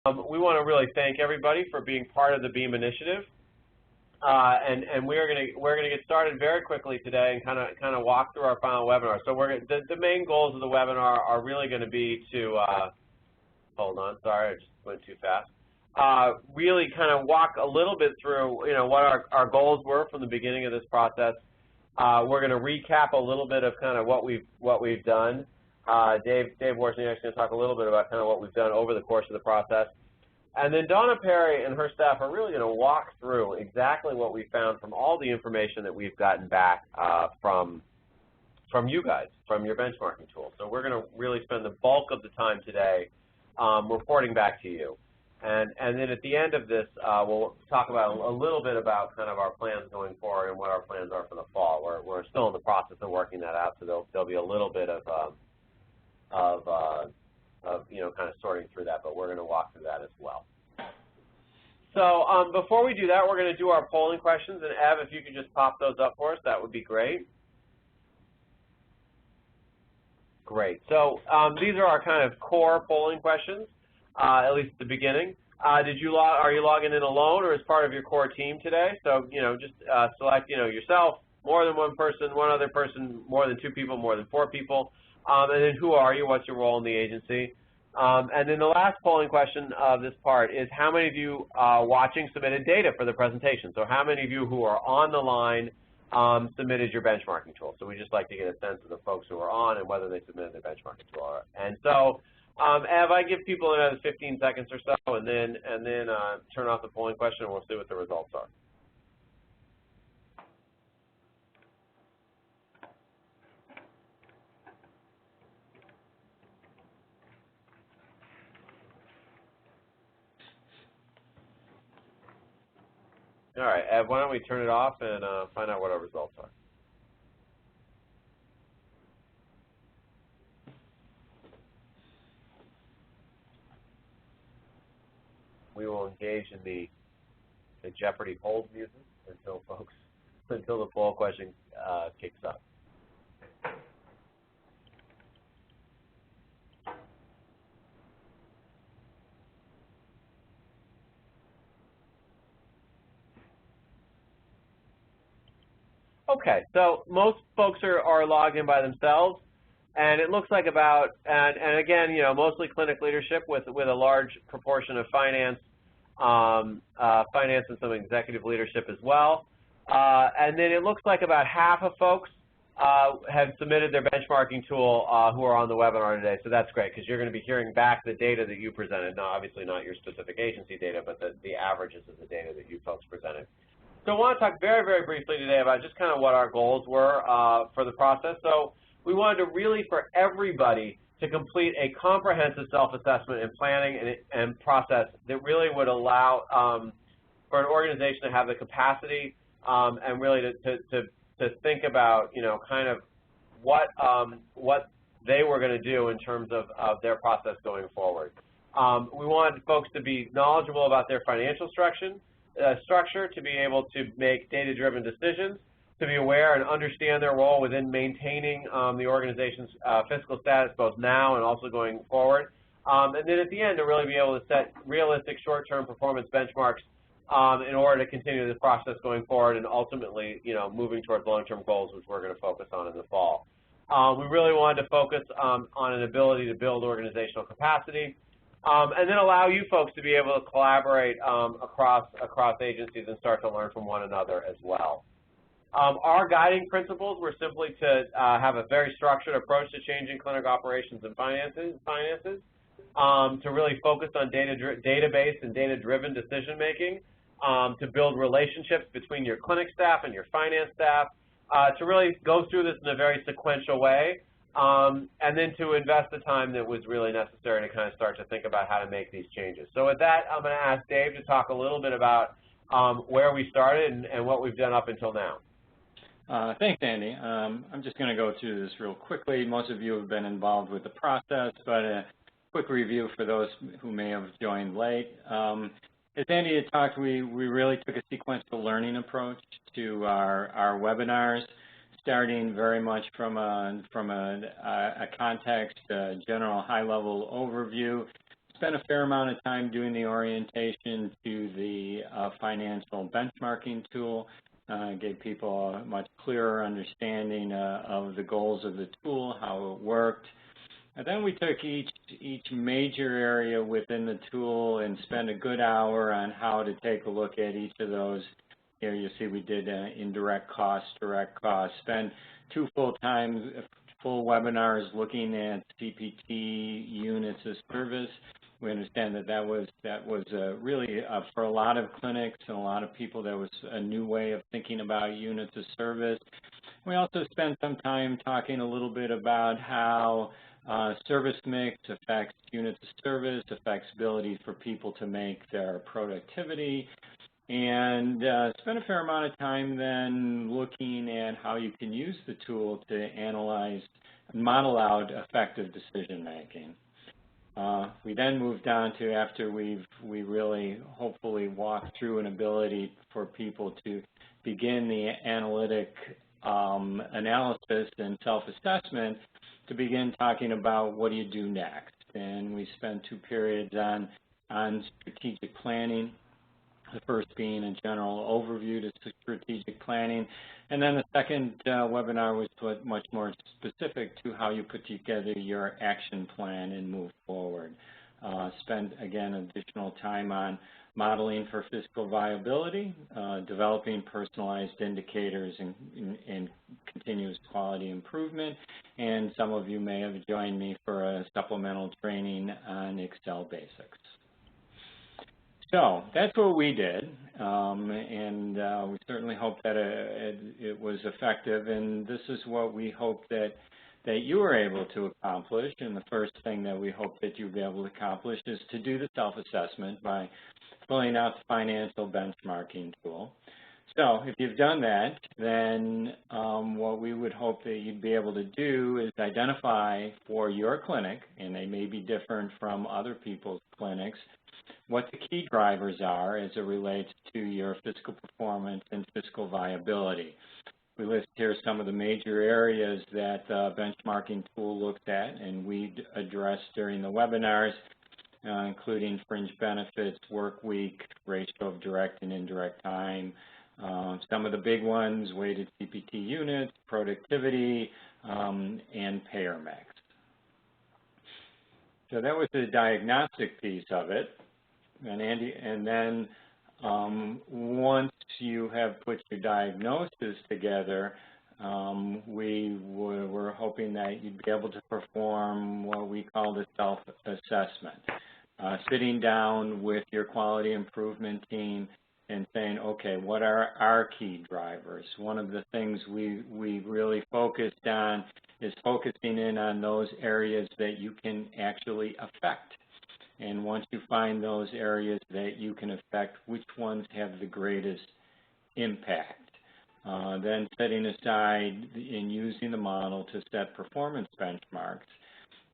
We want to really thank everybody for being part of the BEAM initiative, and we're gonna get started very quickly today and kind of walk through our final webinar. So the main goals of the webinar are really going to be to hold on, sorry, I just went too fast. Really kind of walk a little bit through what our goals were from the beginning of this process. We're going to recap a little bit of kind of what we've done. Dave Wozniak's going to talk a little bit about kind of what we've done over the course of the process. And then Donna Perry and her staff are really going to walk through exactly what we found from all the information that we've gotten back from you guys, from your benchmarking tool. So we're going to really spend the bulk of the time today reporting back to you. And then at the end of this, we'll talk about a little bit about kind of our plans going forward and what our plans are for the fall. We're still in the process of working that out, so there'll be a little bit of kind of sorting through that, but we're going to walk through that as well. So before we do that, we're going to do our polling questions, and Ev, if you could just pop those up for us, that would be great. Great. So these are our kind of core polling questions, at least at the beginning. Are you logging in alone or as part of your core team today? So just select yourself, more than one person, one other person, more than 2 people, more than 4 people. And then who are you? What's your role in the agency? And then the last polling question of this part is how many of you watching submitted data for the presentation? So how many of you who are on the line submitted your benchmarking tool? So we just like to get a sense of the folks who are on and whether they submitted their benchmarking tool. And so Ev, I give people another 15 seconds or so and then turn off the polling question and we'll see what the results are. All right, Ev, why don't we turn it off and find out what our results are. We will engage in the Jeopardy hold music until the poll question kicks up. Okay, so most folks are logged in by themselves, and it looks like about, and again, mostly clinic leadership with a large proportion of finance and some executive leadership as well. And then it looks like about half of folks have submitted their benchmarking tool who are on the webinar today, so that's great because you're going to be hearing back the data that you presented. Now, obviously not your specific agency data, but the averages of the data that you folks presented. So I want to talk very, very briefly today about just kind of what our goals were for the process. So we wanted to really, for everybody, to complete a comprehensive self-assessment and planning and process that really would allow for an organization to have the capacity and really to think about, kind of what they were going to do in terms of their process going forward. We wanted folks to be knowledgeable about their financial structure, to be able to make data-driven decisions, to be aware and understand their role within maintaining the organization's fiscal status both now and also going forward. And then at the end, to really be able to set realistic short-term performance benchmarks in order to continue this process going forward and ultimately, moving towards long-term goals, which we're going to focus on in the fall. We really wanted to focus on an ability to build organizational capacity. And then allow you folks to be able to collaborate across agencies and start to learn from one another as well. Our guiding principles were simply to have a very structured approach to changing clinic operations and finances to really focus on database and data-driven decision-making, to build relationships between your clinic staff and your finance staff, to really go through this in a very sequential way, and then to invest the time that was really necessary to kind of start to think about how to make these changes. So with that, I'm going to ask Dave to talk a little bit about where we started and what we've done up until now. Thanks, Andy. I'm just going to go through this real quickly. Most of you have been involved with the process, but a quick review for those who may have joined late. As Andy had talked, we really took a sequential learning approach to our webinars, starting very much from a context, a general high-level overview, spent a fair amount of time doing the orientation to the financial benchmarking tool. Gave people a much clearer understanding of the goals of the tool, how it worked. And then we took each major area within the tool and spent a good hour on how to take a look at each of those. Here you see we did indirect costs, direct costs, spent 2 full webinars looking at CPT units of service. We understand that that was really for a lot of clinics and a lot of people, that was a new way of thinking about units of service. We also spent some time talking a little bit about how service mix affects units of service, affects ability for people to make their productivity, and spent a fair amount of time then looking at how you can use the tool to analyze and model out effective decision making. We then moved on to, after we really hopefully walked through an ability for people to begin the analytic analysis and self-assessment, to begin talking about what do you do next. And we spent 2 periods on strategic planning, the first being a general overview to strategic planning. And then the second webinar was much more specific to how you put together your action plan and move forward. Spent, again, additional time on modeling for fiscal viability, developing personalized indicators and continuous quality improvement, and some of you may have joined me for a supplemental training on Excel basics. So that's what we did, and we certainly hope that it was effective, and this is what we hope that you were able to accomplish. And the first thing that we hope that you'll be able to accomplish is to do the self-assessment by filling out the financial benchmarking tool. So if you've done that, then what we would hope that you'd be able to do is identify for your clinic, and they may be different from other people's clinics, what the key drivers are as it relates to your fiscal performance and fiscal viability. We list here some of the major areas that the benchmarking tool looks at, and we addressed during the webinars, including fringe benefits, work week, ratio of direct and indirect time, some of the big ones, weighted CPT units, productivity, and payer mix. So that was the diagnostic piece of it. And then once you have put your diagnosis together, we were hoping that you'd be able to perform what we call the self-assessment, sitting down with your quality improvement team and saying, okay, what are our key drivers? One of the things we really focused on is focusing in on those areas that you can actually affect. And once you find those areas that you can affect, which ones have the greatest impact? Then setting aside and using the model to set performance benchmarks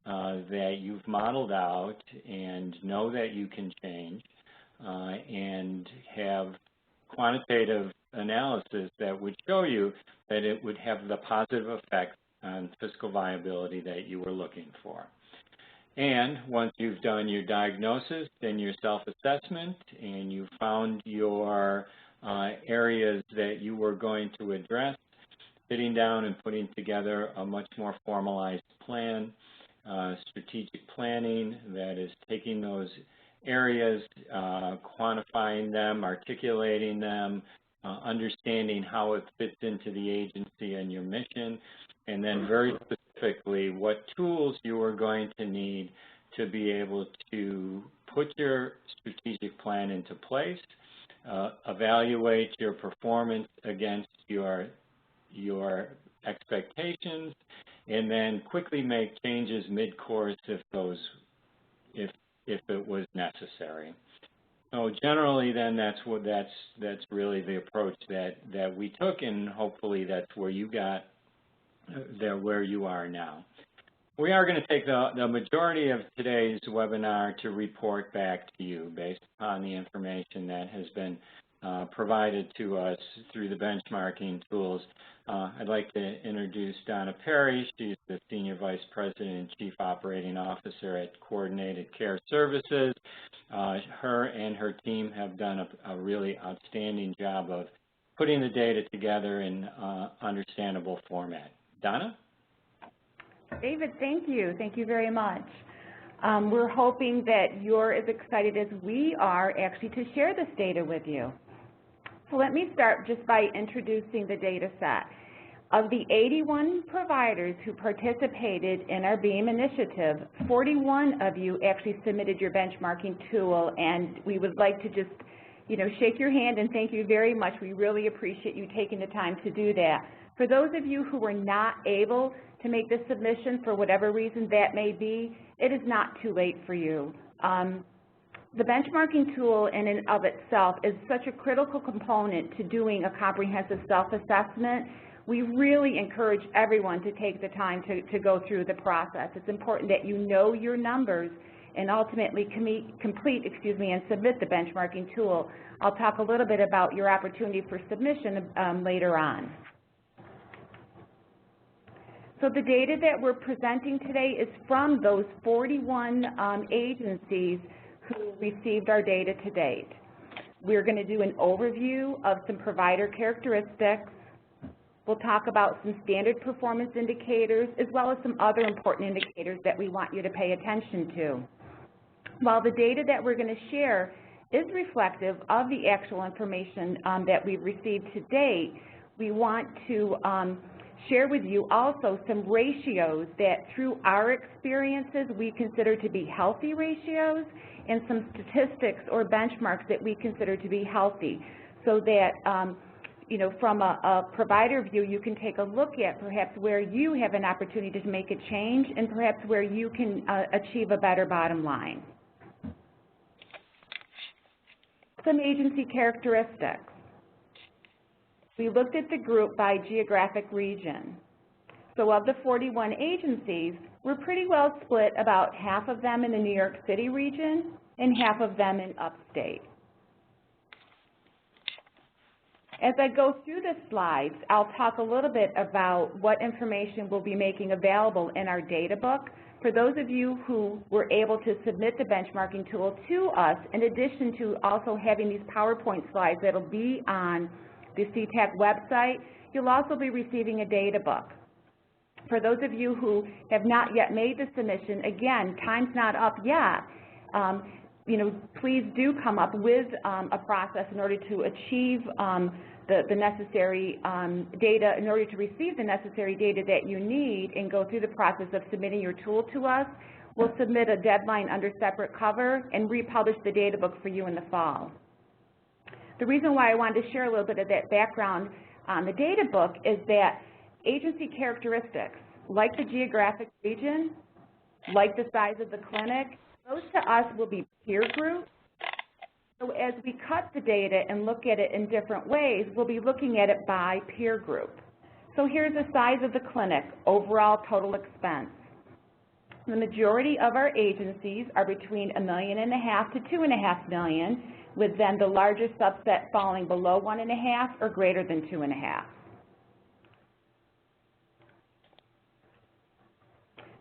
that you've modeled out and know that you can change, and have quantitative analysis that would show you that it would have the positive effect on fiscal viability that you were looking for. And once you've done your diagnosis and your self-assessment and you've found your areas that you were going to address, sitting down and putting together a much more formalized plan, strategic planning that is taking those areas, quantifying them, articulating them, understanding how it fits into the agency and your mission, and then very specifically what tools you are going to need to be able to put your strategic plan into place, evaluate your performance against your expectations, and then quickly make changes mid-course if it was necessary. So generally, then that's really the approach that we took, and hopefully that's where you got there, where you are now. We are going to take the majority of today's webinar to report back to you based upon the information that has been provided to us through the benchmarking tools. I'd like to introduce Donna Perry. She's the Senior Vice President and Chief Operating Officer at Coordinated Care Services. Her and her team have done a really outstanding job of putting the data together in understandable format. Donna? David, thank you. Thank you very much. We're hoping that you're as excited as we are actually to share this data with you. So let me start just by introducing the data set. Of the 81 providers who participated in our BEAM initiative, 41 of you actually submitted your benchmarking tool, and we would like to just, shake your hand and thank you very much. We really appreciate you taking the time to do that. For those of you who were not able to make this submission for whatever reason that may be, it is not too late for you. The benchmarking tool in and of itself is such a critical component to doing a comprehensive self-assessment. We really encourage everyone to take the time to go through the process. It's important that you know your numbers and ultimately complete and submit the benchmarking tool. I'll talk a little bit about your opportunity for submission later on. So the data that we're presenting today is from those 41 agencies who received our data to date. We're going to do an overview of some provider characteristics. We'll talk about some standard performance indicators as well as some other important indicators that we want you to pay attention to. While the data that we're going to share is reflective of the actual information that we've received to date, we want to share with you also some ratios that through our experiences we consider to be healthy ratios and some statistics or benchmarks that we consider to be healthy, so that from a provider view you can take a look at perhaps where you have an opportunity to make a change and perhaps where you can achieve a better bottom line. Some agency characteristics. We looked at the group by geographic region. So of the 41 agencies, we're pretty well split, about half of them in the New York City region and half of them in upstate. As I go through the slides, I'll talk a little bit about what information we'll be making available in our data book. For those of you who were able to submit the benchmarking tool to us, in addition to also having these PowerPoint slides that'll be on the CTAC website, you'll also be receiving a data book. For those of you who have not yet made the submission, again, time's not up yet. Please do come up with a process in order to achieve the necessary data, in order to receive the necessary data that you need and go through the process of submitting your tool to us. We'll submit a deadline under separate cover and republish the data book for you in the fall. The reason why I wanted to share a little bit of that background on the data book is that agency characteristics, like the geographic region, like the size of the clinic, those to us will be peer groups. So as we cut the data and look at it in different ways, we'll be looking at it by peer group. So here's the size of the clinic, overall total expense. The majority of our agencies are between $1.5 million to $2.5 million, with then the largest subset falling below 1.5 or greater than 2.5.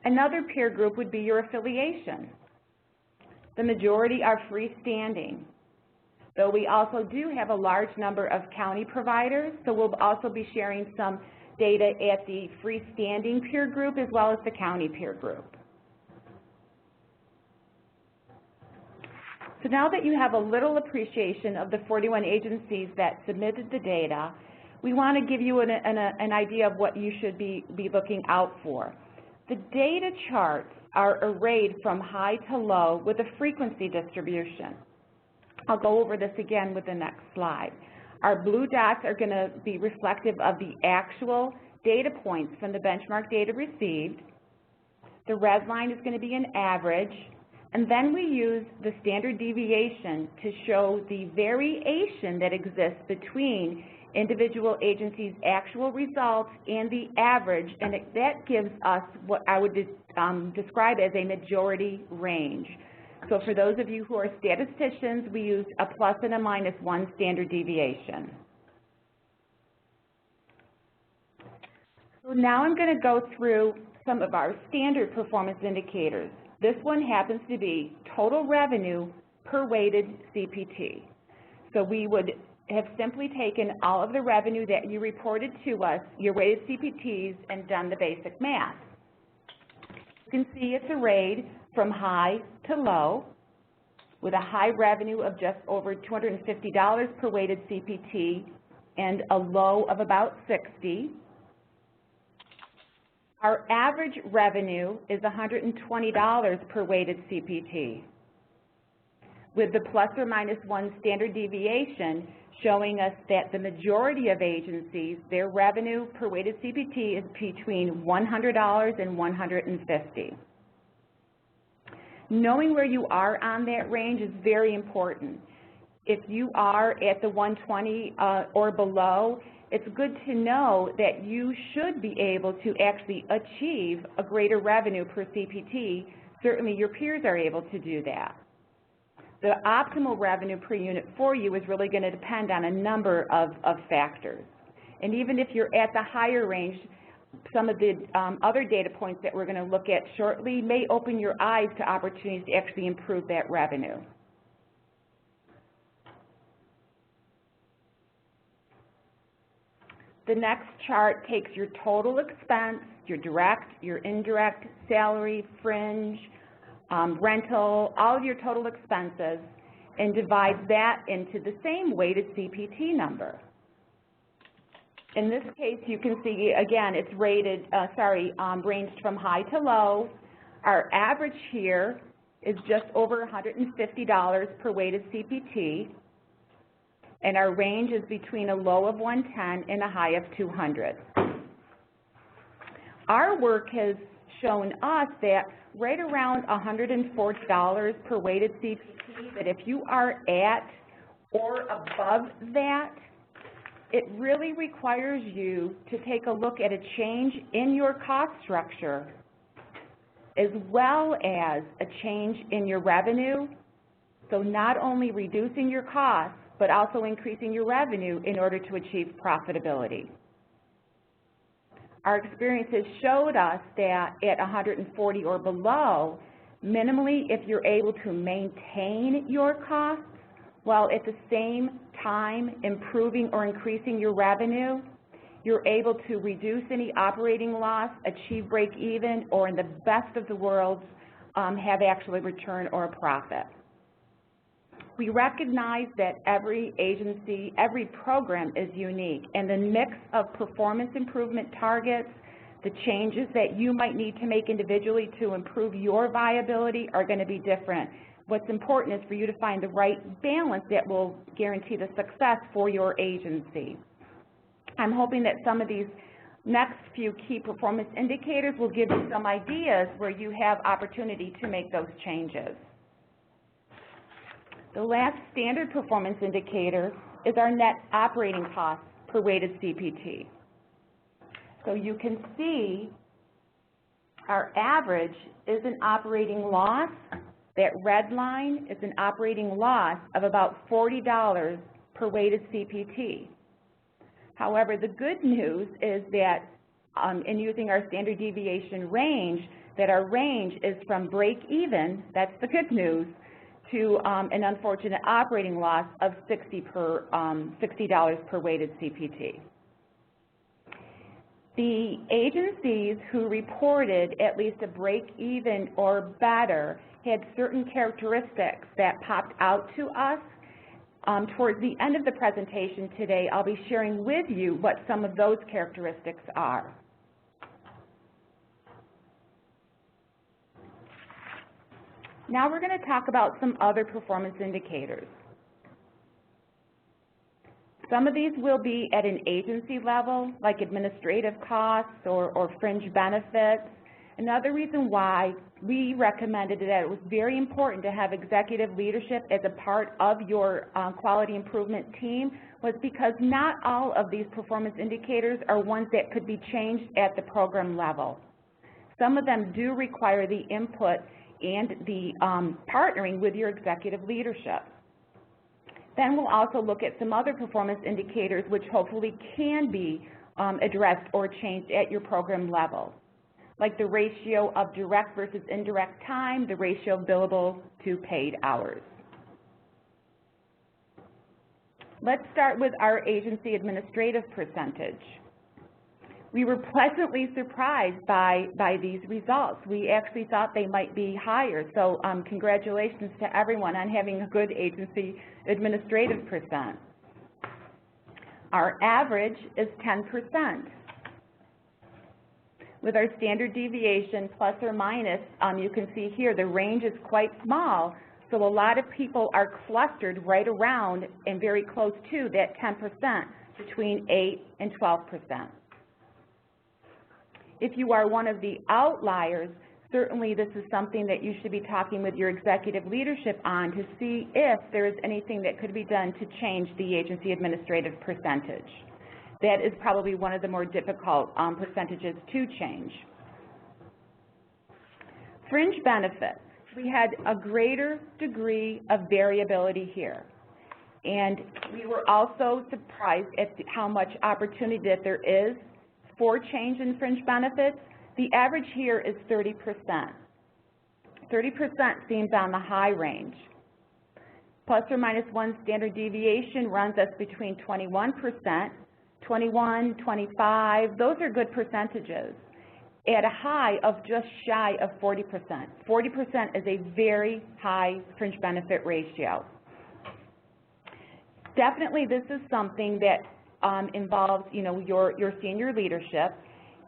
Another peer group would be your affiliation. The majority are freestanding, though we also do have a large number of county providers, so we'll also be sharing some data at the freestanding peer group as well as the county peer group. So now that you have a little appreciation of the 41 agencies that submitted the data, we want to give you an idea of what you should be looking out for. The data charts are arrayed from high to low with a frequency distribution. I'll go over this again with the next slide. Our blue dots are going to be reflective of the actual data points from the benchmark data received. The red line is going to be an average. And then we use the standard deviation to show the variation that exists between individual agencies' actual results, and the average, and that gives us what I would describe as a majority range. So for those of you who are statisticians, we use a plus and a -1 standard deviation. So now I'm going to go through some of our standard performance indicators. This one happens to be total revenue per weighted CPT. So we would have simply taken all of the revenue that you reported to us, your weighted CPTs, and done the basic math. You can see it's arrayed from high to low, with a high revenue of just over $250 per weighted CPT and a low of about $60. Our average revenue is $120 per weighted CPT, with the plus or -1 standard deviation showing us that the majority of agencies, their revenue per weighted CPT is between $100 and $150. Knowing where you are on that range is very important. If you are at the 120 or below, it's good to know that you should be able to actually achieve a greater revenue per CPT. Certainly your peers are able to do that. The optimal revenue per unit for you is really going to depend on a number of factors. And even if you're at the higher range, some of the other data points that we're going to look at shortly may open your eyes to opportunities to actually improve that revenue. The next chart takes your total expense, your direct, your indirect, salary, fringe, rental, all of your total expenses, and divides that into the same weighted CPT number. In this case, you can see, again, it's rated, ranged from high to low. Our average here is just over $150 per weighted CPT, and our range is between a low of 110 and a high of 200. Our work has shown us that right around $140 per weighted CPT, that if you are at or above that, it really requires you to take a look at a change in your cost structure as well as a change in your revenue. So not only reducing your costs, but also increasing your revenue in order to achieve profitability. Our experience has showed us that at 140 or below, minimally, if you're able to maintain your costs while at the same time improving or increasing your revenue, you're able to reduce any operating loss, achieve break even, or in the best of the worlds, have actually return or a profit. We recognize that every agency, every program is unique, and the mix of performance improvement targets, the changes that you might need to make individually to improve your viability are going to be different. What's important is for you to find the right balance that will guarantee the success for your agency. I'm hoping that some of these next few key performance indicators will give you some ideas where you have opportunity to make those changes. The last standard performance indicator is our net operating costs per weighted CPT. So you can see our average is an operating loss. That red line is an operating loss of about $40 per weighted CPT. However, the good news is that in using our standard deviation range, that our range is from break even, that's the good news, to an unfortunate operating loss of $60 per weighted CPT. The agencies who reported at least a break even or better had certain characteristics that popped out to us. Towards the end of the presentation today, I'll be sharing with you what some of those characteristics are. Now we're going to talk about some other performance indicators. Some of these will be at an agency level, like administrative costs or fringe benefits. Another reason why we recommended that it was very important to have executive leadership as a part of your quality improvement team was because not all of these performance indicators are ones that could be changed at the program level. Some of them do require the input and the partnering with your executive leadership. Then we'll also look at some other performance indicators which hopefully can be addressed or changed at your program level, like the ratio of direct versus indirect time, the ratio of billable to paid hours. Let's start with our agency administrative percentage. We were pleasantly surprised by these results. We actually thought they might be higher, so congratulations to everyone on having a good agency administrative percent. Our average is 10%. With our standard deviation, plus or minus, you can see here the range is quite small, so a lot of people are clustered right around and very close to that 10%, between 8 and 12%. If you are one of the outliers, certainly this is something that you should be talking with your executive leadership on to see if there is anything that could be done to change the agency administrative percentage. That is probably one of the more difficult percentages to change. Fringe benefits. We had a greater degree of variability here. And we were also surprised at how much opportunity that there is for change in fringe benefits. The average here is 30%. 30% seems on the high range. Plus or minus 1 standard deviation runs us between 21%, 21, 25, those are good percentages, at a high of just shy of 40%. 40% is a very high fringe benefit ratio. Definitely this is something that involves, your senior leadership,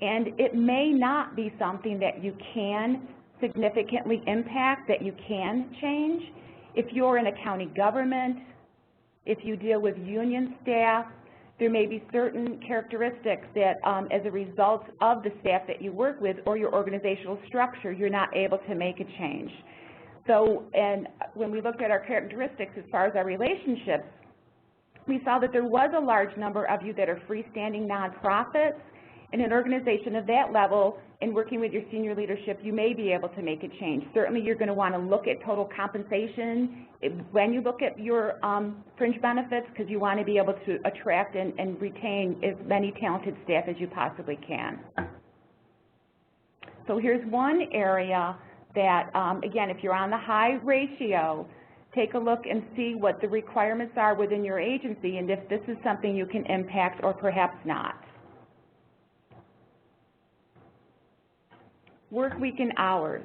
and it may not be something that you can significantly impact, that you can change. If you're in a county government, if you deal with union staff, there may be certain characteristics that as a result of the staff that you work with or your organizational structure, you're not able to make a change. So, and when we looked at our characteristics as far as our relationships, we saw that there was a large number of you that are freestanding nonprofits. In an organization of that level, in working with your senior leadership, you may be able to make a change. Certainly you're going to want to look at total compensation when you look at your fringe benefits, because you want to be able to attract and retain as many talented staff as you possibly can. So here's one area that, again, if you're on the high ratio, take a look and see what the requirements are within your agency and if this is something you can impact or perhaps not. Work week and hours.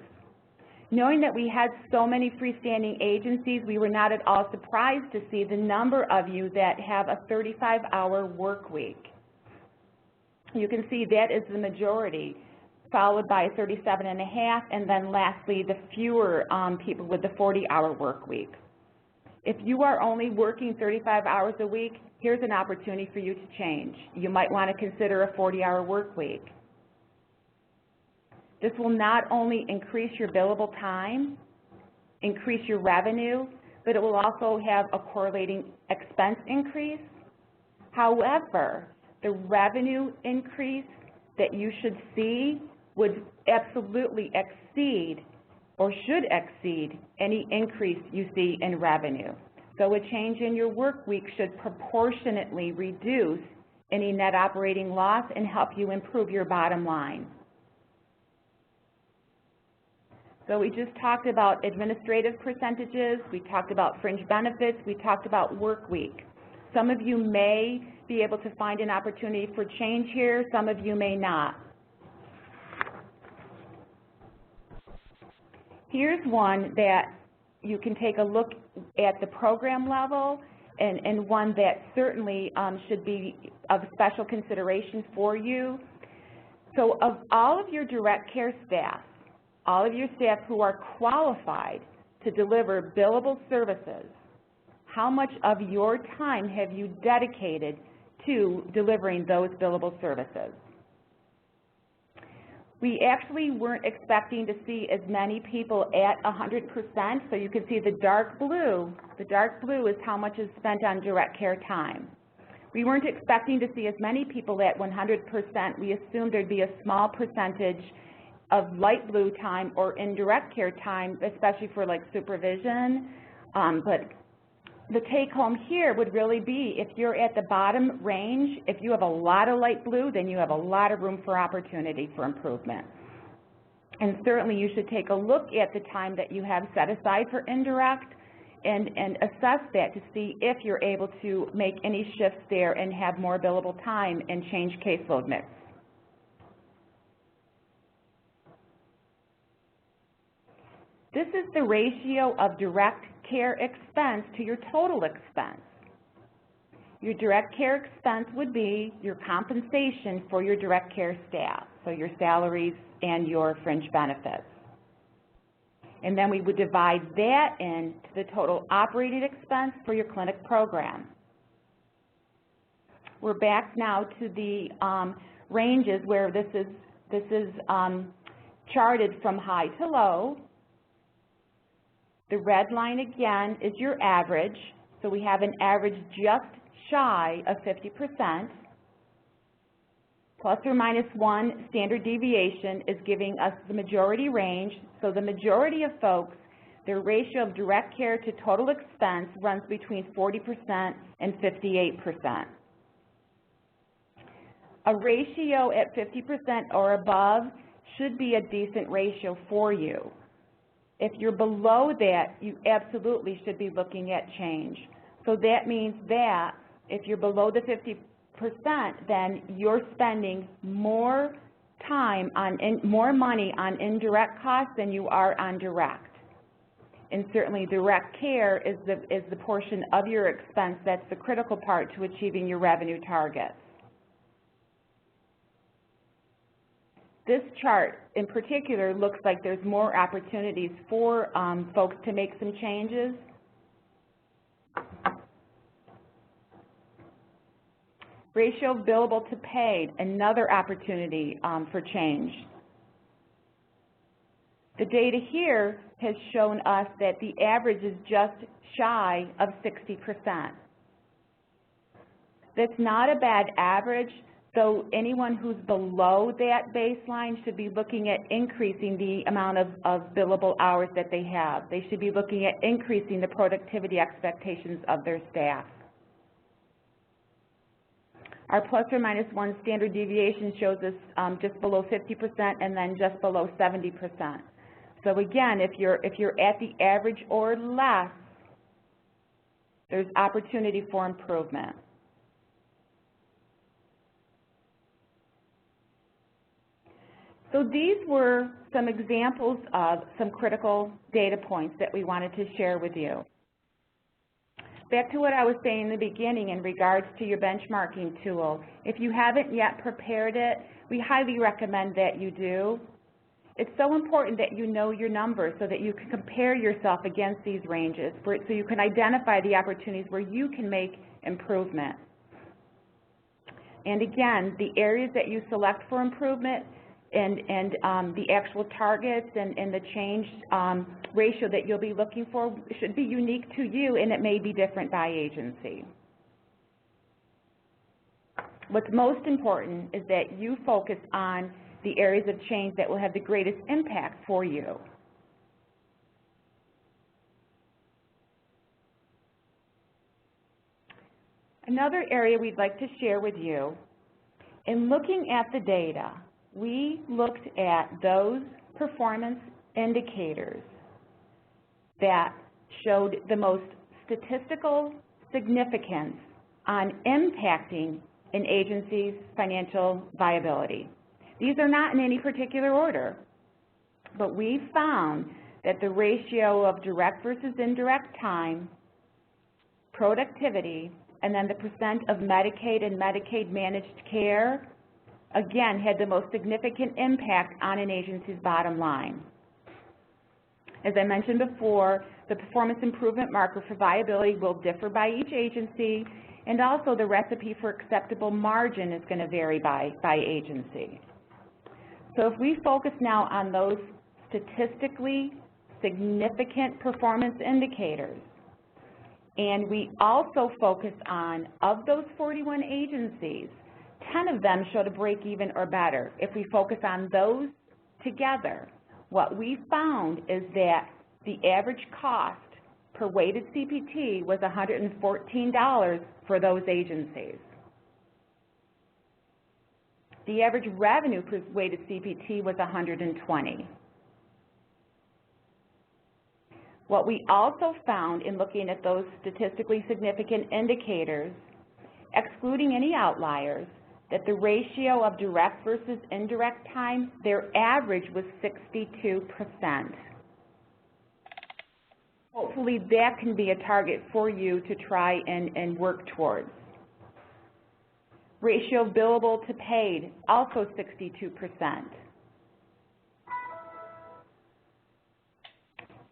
Knowing that we had so many freestanding agencies, we were not at all surprised to see the number of you that have a 35-hour work week. You can see that is the majority, followed by 37.5, and then lastly, the fewer people with the 40-hour work week. If you are only working 35 hours a week, here's an opportunity for you to change. You might want to consider a 40-hour work week. This will not only increase your billable time, increase your revenue, but it will also have a correlating expense increase. However, the revenue increase that you should see would absolutely exceed or should exceed any increase you see in revenue. So a change in your work week should proportionately reduce any net operating loss and help you improve your bottom line. So we just talked about administrative percentages, we talked about fringe benefits, we talked about work week. Some of you may be able to find an opportunity for change here, some of you may not. Here's one that you can take a look at the program level and one that certainly should be of special consideration for you. So of all of your direct care staff, all of your staff who are qualified to deliver billable services, how much of your time have you dedicated to delivering those billable services? We actually weren't expecting to see as many people at 100%, so you can see the dark blue is how much is spent on direct care time. We weren't expecting to see as many people at 100%. We assumed there'd be a small percentage of light blue time or indirect care time, especially for like supervision. But the take home here would really be if you're at the bottom range, if you have a lot of light blue, then you have a lot of room for opportunity for improvement. And certainly you should take a look at the time that you have set aside for indirect and assess that to see if you're able to make any shifts there and have more billable time and change caseload mix. This is the ratio of direct care expense to your total expense. Your direct care expense would be your compensation for your direct care staff, so your salaries and your fringe benefits. And then we would divide that into the total operating expense for your clinic program. We're back now to the ranges where this is charted from high to low. The red line again is your average, so we have an average just shy of 50%. Plus or minus 1 standard deviation is giving us the majority range, so the majority of folks, their ratio of direct care to total expense runs between 40% and 58%. A ratio at 50% or above should be a decent ratio for you. If you're below that, you absolutely should be looking at change. So that means that if you're below the 50%, then you're spending more time on, more money on indirect costs than you are on direct. And certainly direct care is the portion of your expense that's the critical part to achieving your revenue targets. This chart in particular looks like there's more opportunities for folks to make some changes. Ratio of billable to paid, another opportunity for change. The data here has shown us that the average is just shy of 60%. That's not a bad average, though anyone who's below that baseline should be looking at increasing the amount of billable hours that they have. They should be looking at increasing the productivity expectations of their staff. Our plus or minus 1 standard deviation shows us just below 50% and then just below 70%. So again, if you're at the average or less, there's opportunity for improvement. So these were some examples of some critical data points that we wanted to share with you. Back to what I was saying in the beginning in regards to your benchmarking tool. If you haven't yet prepared it, we highly recommend that you do. It's so important that you know your numbers so that you can compare yourself against these ranges, so you can identify the opportunities where you can make improvement. And again, the areas that you select for improvement and the actual targets and the change ratio that you'll be looking for should be unique to you, and it may be different by agency. What's most important is that you focus on the areas of change that will have the greatest impact for you. Another area we'd like to share with you, in looking at the data, we looked at those performance indicators that showed the most statistical significance on impacting an agency's financial viability. These are not in any particular order, but we found that the ratio of direct versus indirect time, productivity, and then the percent of Medicaid and Medicaid managed care, again, had the most significant impact on an agency's bottom line. As I mentioned before, the performance improvement marker for viability will differ by each agency, and also the recipe for acceptable margin is going to vary by agency. So if we focus now on those statistically significant performance indicators, And we also focus on, of those 41 agencies, 10 of them showed a break even or better. If we focus on those together, what we found is that the average cost per weighted CPT was $114 for those agencies. The average revenue per weighted CPT was $120. What we also found in looking at those statistically significant indicators, excluding any outliers, that the ratio of direct versus indirect time, their average was 62%. Hopefully that can be a target for you to try and work towards. Ratio of billable to paid, also 62%.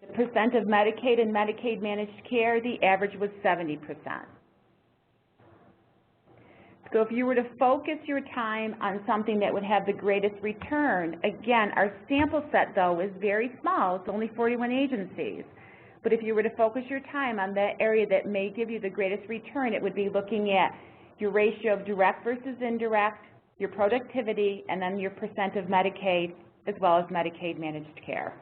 The percent of Medicaid and Medicaid managed care, the average was 70%. So if you were to focus your time on something that would have the greatest return, again, our sample set, though, is very small. It's only 41 agencies. But if you were to focus your time on that area that may give you the greatest return, it would be looking at your ratio of direct versus indirect, your productivity, and then your percent of Medicaid as well as Medicaid managed care.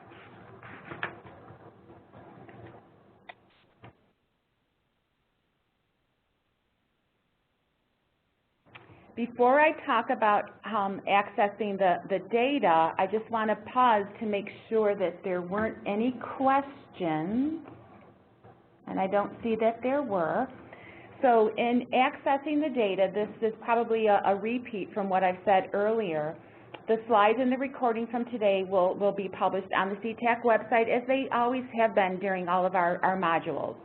Before I talk about accessing the data, I just want to pause to make sure that there weren't any questions, and I don't see that there were. So in accessing the data, this is probably a repeat from what I've said earlier. The slides and the recording from today will be published on the CTAC website, as they always have been during all of our modules.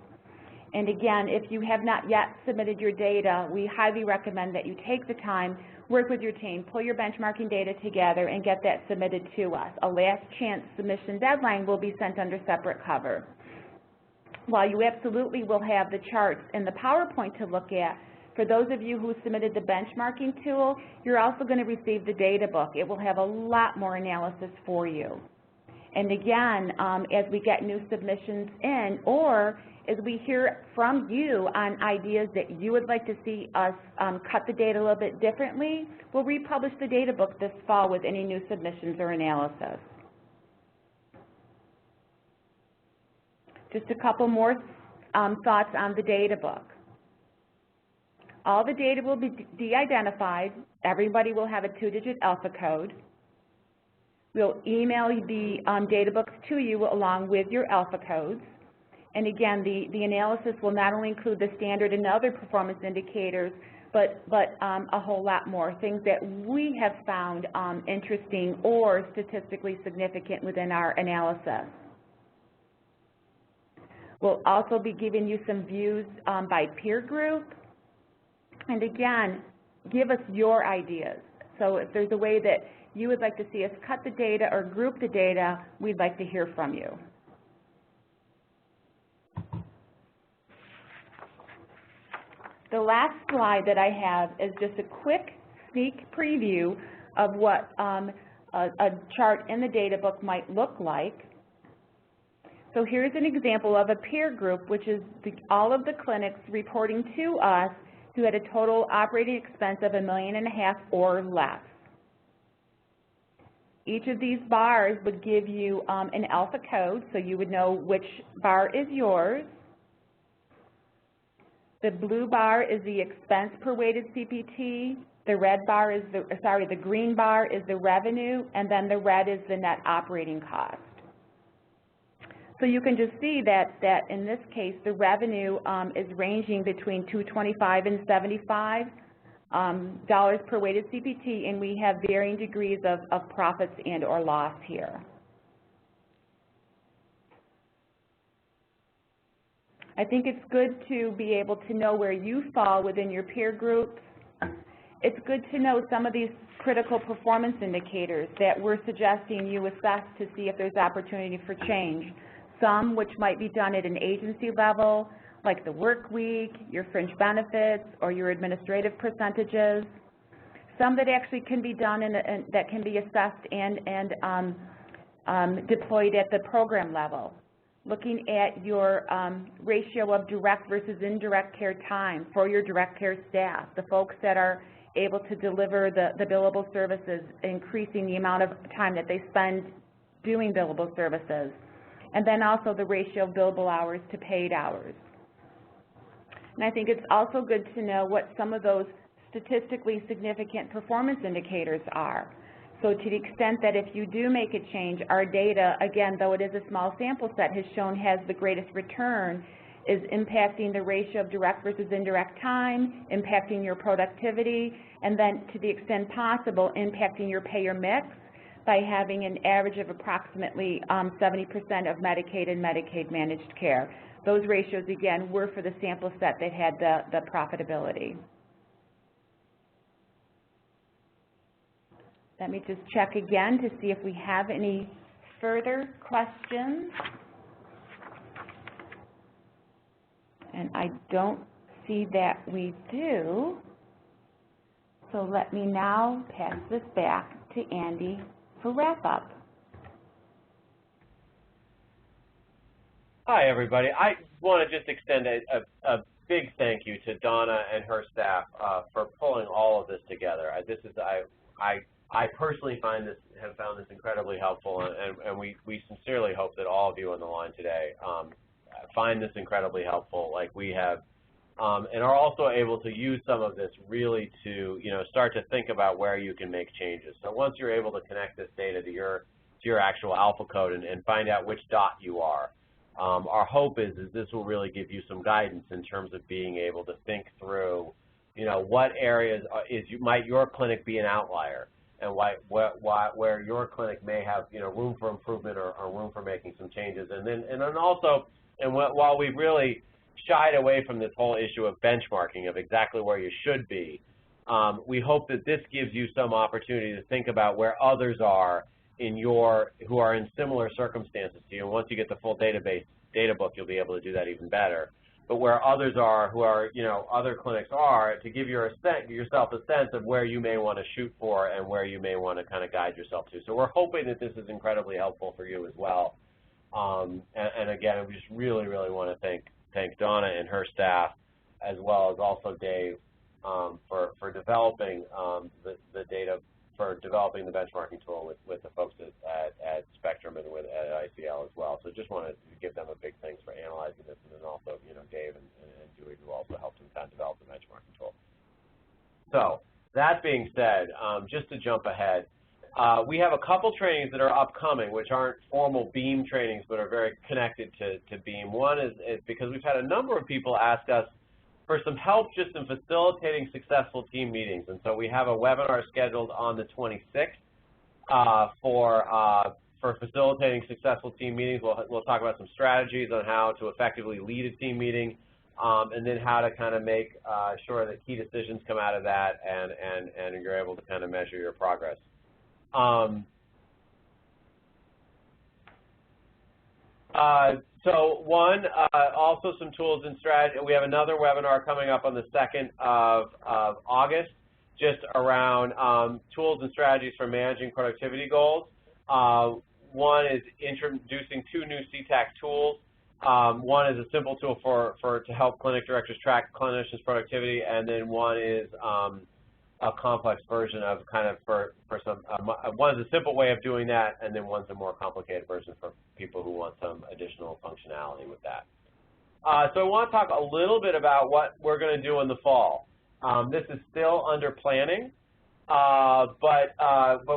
And again, if you have not yet submitted your data, we highly recommend that you take the time, work with your team, pull your benchmarking data together, and get that submitted to us. A last chance submission deadline will be sent under separate cover. While you absolutely will have the charts and the PowerPoint to look at, for those of you who submitted the benchmarking tool, you're also going to receive the data book. It will have a lot more analysis for you. And again, as we get new submissions in, or as we hear from you on ideas that you would like to see us cut the data a little bit differently, we'll republish the data book this fall with any new submissions or analysis. Just a couple more thoughts on the data book. All the data will be de-identified. Everybody will have a 2-digit alpha code. We'll email the data books to you along with your alpha codes. And again, the analysis will not only include the standard and other performance indicators, but a whole lot more, things that we have found interesting or statistically significant within our analysis. We'll also be giving you some views by peer group. And again, give us your ideas. So if there's a way that you would like to see us cut the data or group the data, we'd like to hear from you. The last slide that I have is just a quick sneak preview of what a chart in the data book might look like. So here's an example of a peer group, which is all of the clinics reporting to us who had a total operating expense of $1.5 million or less. Each of these bars would give you an alpha code, so you would know which bar is yours. The blue bar is the expense per weighted CPT. The red bar is the green bar is the revenue, and then the red is the net operating cost. So you can just see that in this case, the revenue is ranging between $225 and $75 dollars per weighted CPT, and we have varying degrees of profits and or loss here. I think it's good to be able to know where you fall within your peer groups. It's good to know some of these critical performance indicators that we're suggesting you assess to see if there's opportunity for change. Some which might be done at an agency level, like the work week, your fringe benefits, or your administrative percentages. Some that actually can be done that can be assessed and deployed at the program level, looking at your ratio of direct versus indirect care time for your direct care staff, the folks that are able to deliver the billable services, increasing the amount of time that they spend doing billable services, and then also the ratio of billable hours to paid hours. And I think it's also good to know what some of those statistically significant performance indicators are. So to the extent that if you do make a change, our data, again, though it is a small sample set, has shown has the greatest return, is impacting the ratio of direct versus indirect time, impacting your productivity, and then to the extent possible, impacting your payer mix by having an average of approximately 70% of Medicaid and Medicaid managed care. Those ratios, again, were for the sample set that had the profitability. Let me just check again to see if we have any further questions. And I don't see that we do. So let me now pass this back to Andy for wrap-up. Hi, everybody. I want to just extend a big thank you to Donna and her staff for pulling all of this together. I personally have found this incredibly helpful, and we sincerely hope that all of you on the line today find this incredibly helpful, like we have, and are also able to use some of this really to start to think about where you can make changes. So once you're able to connect this data to your actual alpha code and find out which dot you are, our hope is this will really give you some guidance in terms of being able to think through, what areas might your clinic be an outlier, and where your clinic may have room for improvement or room for making some changes. And then also, while we've really shied away from this whole issue of benchmarking of exactly where you should be, we hope that this gives you some opportunity to think about where others are who are in similar circumstances to you. And once you get the full data book, you'll be able to do that even better. But where others are, who are, other clinics are, to give yourself a sense of where you may want to shoot for and where you may want to kind of guide yourself to. So we're hoping that this is incredibly helpful for you as well. And again, we just really, really want to thank Donna and her staff, as well as also Dave, for developing the data, for developing the benchmarking tool with the folks at Spectrum and at ICL as well. So just wanted to give them a big thanks for analyzing this, and then also, Dave and Dewey, who also helped him kind of develop the benchmarking tool. So that being said, just to jump ahead, we have a couple trainings that are upcoming, which aren't formal BEAM trainings, but are very connected to BEAM. One is because we've had a number of people ask us for some help just in facilitating successful team meetings. And so we have a webinar scheduled on the 26th for facilitating successful team meetings. We'll talk about some strategies on how to effectively lead a team meeting, and then how to kind of make sure that key decisions come out of that and you're able to kind of measure your progress. Also some tools and strategy. We have another webinar coming up on the 2nd of August, just around tools and strategies for managing productivity goals. One is introducing 2 new CTAC tools. One is a simple tool to help clinic directors track clinicians' productivity, and then one is a complex version of kind of one's a simple way of doing that, and then one's a more complicated version for people who want some additional functionality with that. So I want to talk a little bit about what we're going to do in the fall. This is still under planning, but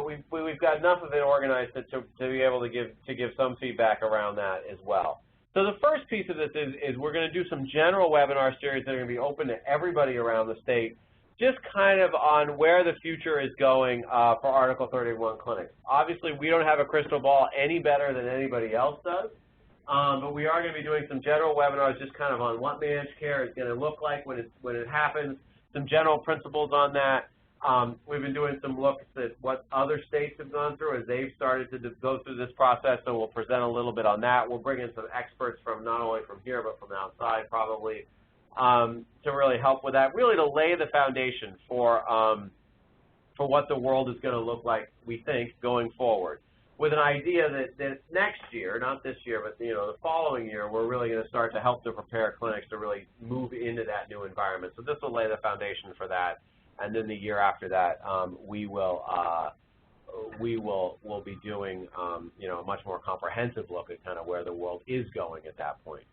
we've got enough of it organized to be able to give some feedback around that as well. So the first piece of this is we're going to do some general webinar series that are going to be open to everybody around the state, just kind of on where the future is going for Article 31 clinics. Obviously, we don't have a crystal ball any better than anybody else does, but we are going to be doing some general webinars just kind of on what managed care is going to look like when it happens, some general principles on that. We've been doing some looks at what other states have gone through as they've started to go through this process, so we'll present a little bit on that. We'll bring in some experts from not only from here but from outside probably, to really help with that, really to lay the foundation for what the world is going to look like, we think, going forward. with an idea that next year, not this year, but the following year, we're really going to start to help to prepare clinics to really move into that new environment. So this will lay the foundation for that, and then the year after that, we'll be doing a much more comprehensive look at kind of where the world is going at that point.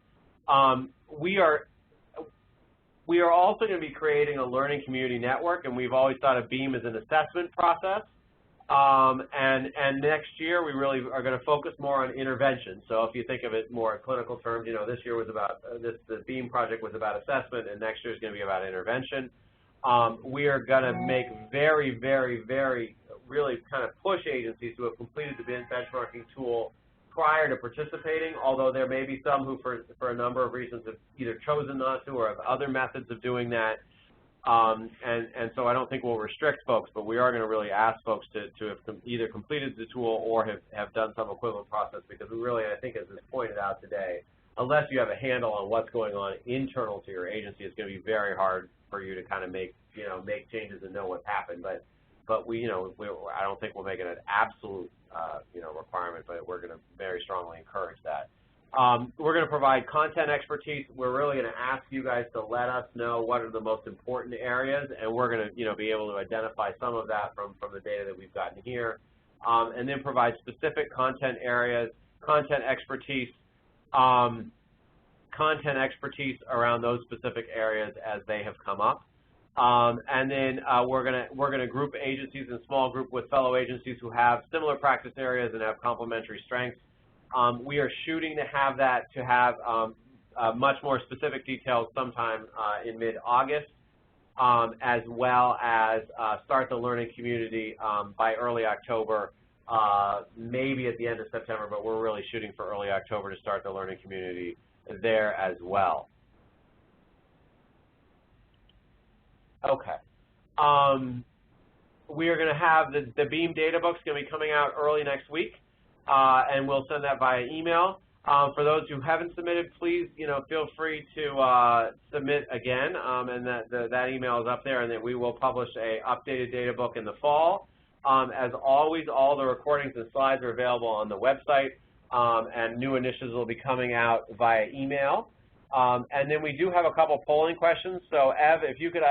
We are also going to be creating a learning community network, and we've always thought of BEAM as an assessment process. And next year, we really are going to focus more on intervention. So if you think of it more in clinical terms, this year was about, the BEAM project was about assessment, and next year is going to be about intervention. We are going to make very, very, very, really kind of push agencies who have completed the benchmarking tool prior to participating, although there may be some who, for a number of reasons, have either chosen not to or have other methods of doing that. And so I don't think we'll restrict folks, but we are going to really ask folks to have either completed the tool or have done some equivalent process, because we really, I think as is pointed out today, unless you have a handle on what's going on internal to your agency, it's going to be very hard for you to kind of make changes and know what's happened. But I don't think we'll make it an absolute requirement, but we're going to very strongly encourage that. We're going to provide content expertise. We're really going to ask you guys to let us know what are the most important areas, and we're going to be able to identify some of that from the data that we've gotten here, and then provide specific content areas, content expertise around those specific areas as they have come up. And then we're going to group agencies in small group with fellow agencies who have similar practice areas and have complementary strengths. We are shooting to have that much more specific details sometime in mid-August, as well as start the learning community by early October, maybe at the end of September, but we're really shooting for early October to start the learning community there as well. Okay. We are going to have the BEAM data book's going to be coming out early next week, and we'll send that via email. For those who haven't submitted, please, feel free to submit again, and that email is up there, and that we will publish a updated data book in the fall. As always, all the recordings and slides are available on the website, and new initiatives will be coming out via email. And then we do have a couple polling questions. So, Ev, if you could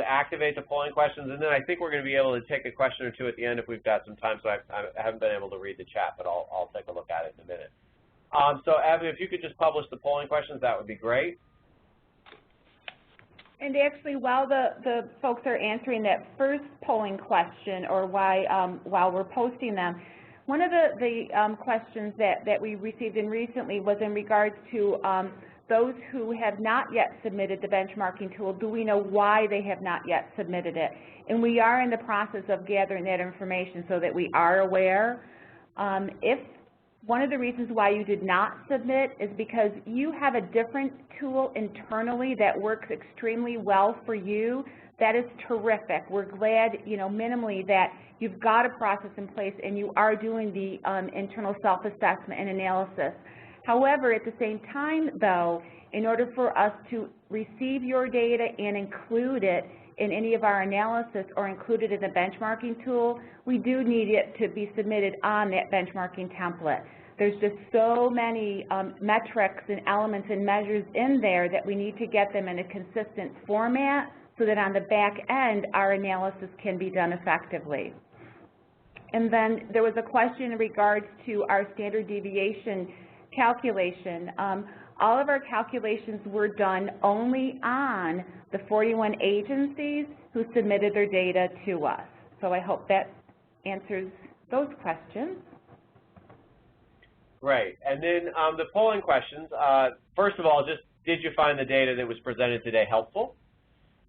activate the polling questions, and then I think we're going to be able to take a question or two at the end if we've got some time. So I haven't been able to read the chat, but I'll take a look at it in a minute. So, Ev, if you could just publish the polling questions, that would be great. And actually, while the folks are answering that first polling question, or while we're posting them, one of the questions that we received in recently was in regards to those who have not yet submitted the benchmarking tool. Do we know why they have not yet submitted it? And we are in the process of gathering that information so that we are aware. If one of the reasons why you did not submit is because you have a different tool internally that works extremely well for you, that is terrific. We're glad, minimally, that you've got a process in place and you are doing the internal self-assessment and analysis. However, at the same time, though, in order for us to receive your data and include it in any of our analysis or include it in the benchmarking tool, we do need it to be submitted on that benchmarking template. There's just so many metrics and elements and measures in there that we need to get them in a consistent format so that on the back end our analysis can be done effectively. And then there was a question in regards to our standard deviation calculation. All of our calculations were done only on the 41 agencies who submitted their data to us. So I hope that answers those questions. Great. And then the polling questions, first of all, just did you find the data that was presented today helpful?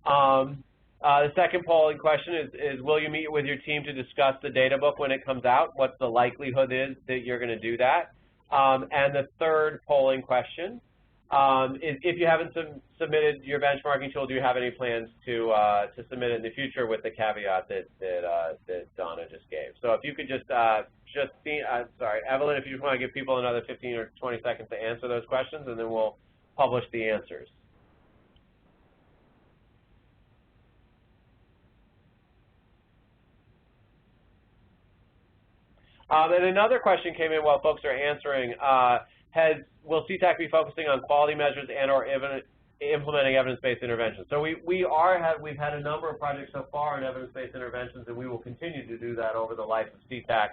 The second polling question is will you meet with your team to discuss the data book when it comes out? What's the likelihood is that you're going to do that? And the third polling question is if you haven't submitted your benchmarking tool, do you have any plans to submit it in the future with the caveat that Donna just gave? So if you could sorry, Evelyn, if you just want to give people another 15 or 20 seconds to answer those questions, and then we'll publish the answers. And another question came in while folks are answering. Will CTAC be focusing on quality measures and/or implementing evidence-based interventions? So we've had a number of projects so far on evidence-based interventions, and we will continue to do that over the life of CTAC.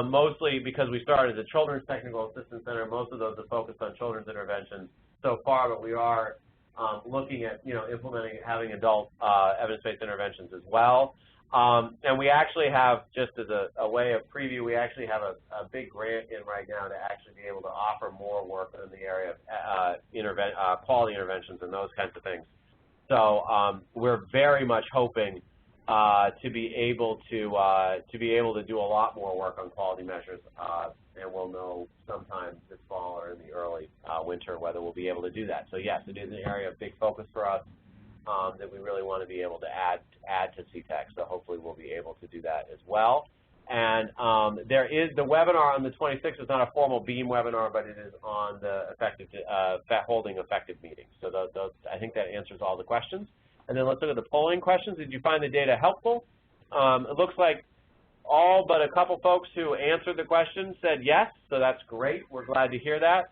Mostly because we started as a Children's Technical Assistance Center. Most of those are focused on children's interventions so far, but we are looking at implementing, having adult evidence-based interventions as well. And we actually have, just as a way of preview, we actually have a big grant in right now to actually be able to offer more work in the area of quality interventions and those kinds of things. So we're very much hoping to be able to do a lot more work on quality measures, and we'll know sometime this fall or in the early winter whether we'll be able to do that. So yes, it is an area of big focus for us that we really want to be able to add to CTAC. So hopefully we'll be able to do that as well. And there is the webinar on the 26th. Is not a formal BEAM webinar, but it is on the holding effective meetings. So I think that answers all the questions. And then let's look at the polling questions. Did you find the data helpful? It looks like all but a couple folks who answered the question said yes, so that's great. We're glad to hear that.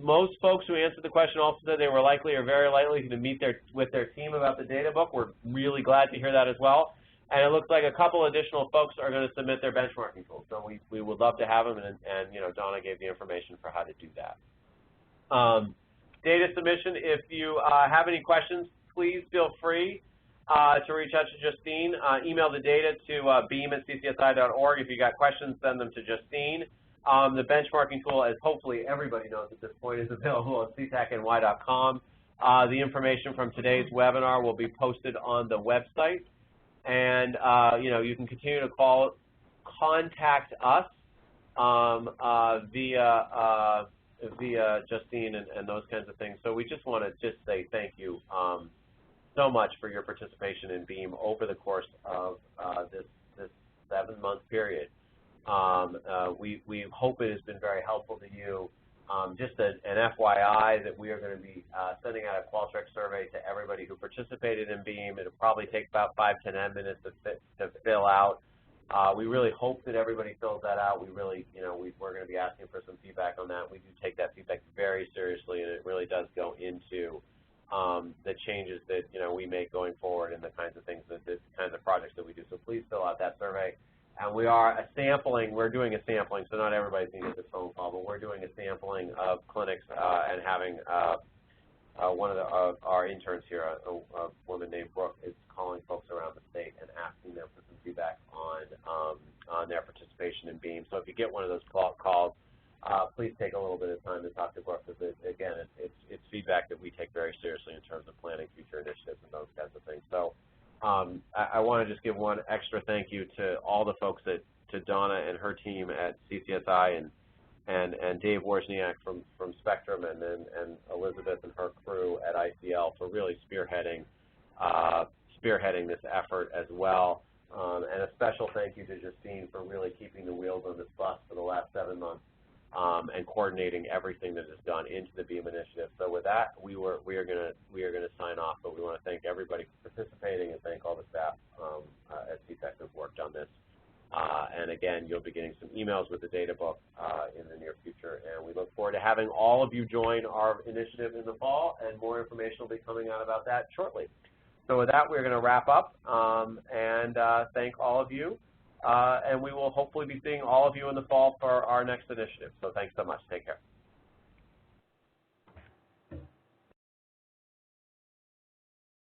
Most folks who answered the question also said they were likely or very likely to meet with their team about the data book. We're really glad to hear that as well. And it looks like a couple additional folks are going to submit their benchmarking tools. So we would love to have them, and Donna gave the information for how to do that. Data submission, if you have any questions, please feel free to reach out to Justine. Email the data to beam@ccsi.org. If you got questions, send them to Justine. The benchmarking tool, as hopefully everybody knows at this point, is available at ctacny.com. The information from today's webinar will be posted on the website. And you can continue to contact us via Justine and those kinds of things. So we just want to say thank you so much for your participation in BEAM over the course of this 7-month period. We hope it has been very helpful to you. Just an FYI that we are going to be sending out a Qualtrics survey to everybody who participated in BEAM. It'll probably take about 5 to 10 minutes to fill out. We really hope that everybody fills that out. We're going to be asking for some feedback on that. We do take that feedback very seriously, and it really does go into the changes that we make going forward and the kinds of things, the kinds of projects that we do. So please fill out that survey. And we're doing a sampling, so not everybody's going to get this phone call, but we're doing a sampling of clinics and having one of our interns here, a woman named Brooke, is calling folks around the state and asking them for some feedback on their participation in BEAM. So if you get one of those calls, please take a little bit of time to talk to Brooke, because again, it's feedback that we take very seriously in terms of planning future initiatives and those kinds of things. So I want to just give one extra thank you to all the folks to Donna and her team at CCSI and Dave Wozniak from Spectrum, and Elizabeth and her crew at ICL for really spearheading this effort as well. And a special thank you to Justine for really keeping the wheels on this bus for the last 7 months and coordinating everything that is done into the BEAM initiative. So with that, we are going to sign off, but we want to thank everybody for participating and thank all the staff at CTAC who have worked on this. And again, you'll be getting some emails with the data book in the near future, and we look forward to having all of you join our initiative in the fall, and more information will be coming out about that shortly. So with that, we're going to wrap up and thank all of you. And we will hopefully be seeing all of you in the fall for our next initiative. So thanks so much. Take care.